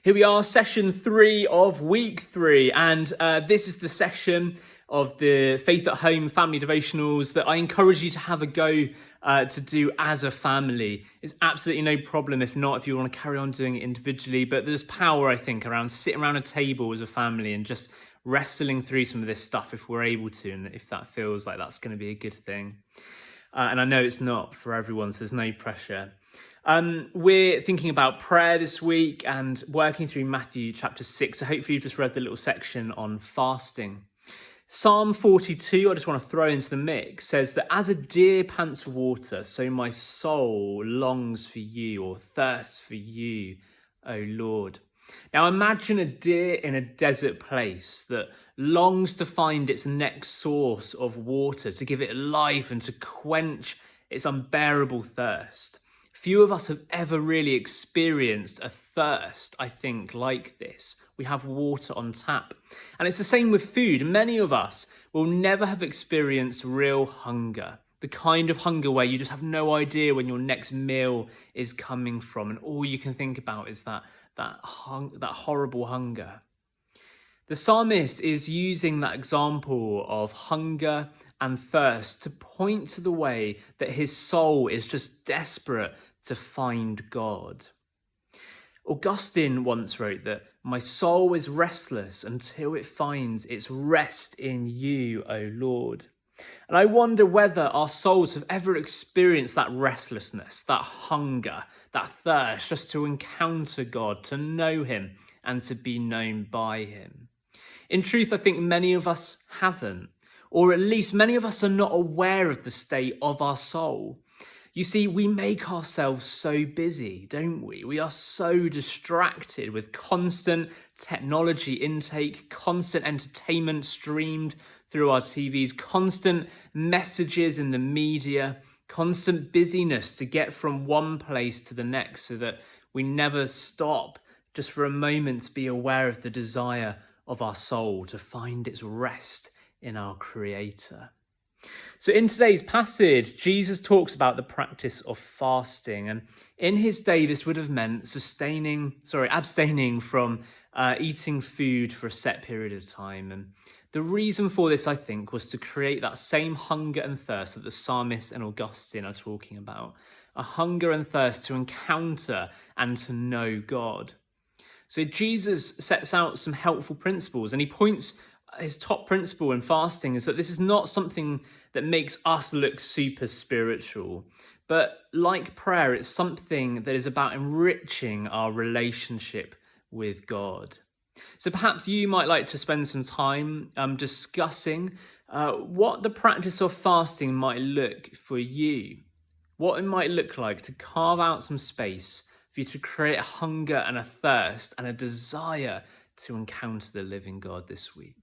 Here we are, session 3 of week 3, and this is the session of the Faith at Home family devotionals that I encourage you to have a go to do as a family. It's absolutely no problem if not, if you want to carry on doing it individually, but there's power, I think, around sitting around a table as a family and just wrestling through some of this stuff if we're able to, and if that feels like that's going to be a good thing. And I know it's not for everyone, so there's no pressure. We're thinking about prayer this week and working through Matthew chapter 6. So hopefully you've just read the little section on fasting. Psalm 42, I just want to throw into the mix, says that as a deer pants for water, so my soul longs for you or thirsts for you, O Lord. Now imagine a deer in a desert place that longs to find its next source of water, to give it life and to quench its unbearable thirst. Few of us have ever really experienced a thirst, I think, like this. We have water on tap. And it's the same with food. Many of us will never have experienced real hunger, the kind of hunger where you just have no idea when your next meal is coming from, and all you can think about is that horrible hunger. The psalmist is using that example of hunger and thirst to point to the way that his soul is just desperate to find God. Augustine once wrote that my soul is restless until it finds its rest in you, O Lord. And I wonder whether our souls have ever experienced that restlessness, that hunger, that thirst, just to encounter God, to know him and to be known by him. In truth, I think many of us haven't, or at least many of us are not aware of the state of our soul. You see, we make ourselves so busy, don't we? We are so distracted with constant technology intake, constant entertainment streamed through our TVs, constant messages in the media, constant busyness to get from one place to the next, so that we never stop just for a moment to be aware of the desire of our soul to find its rest in our Creator. So in today's passage, Jesus talks about the practice of fasting, and in his day this would have meant abstaining from eating food for a set period of time. And the reason for this, I think, was to create that same hunger and thirst that the psalmist and Augustine are talking about, a hunger and thirst to encounter and to know God. So Jesus sets out some helpful principles, and he points his top principle in fasting is that this is not something that makes us look super spiritual, but like prayer, it's something that is about enriching our relationship with God. So perhaps you might like to spend some time discussing what the practice of fasting might look for you, what it might look like to carve out some space for you to create a hunger and a thirst and a desire to encounter the living God this week.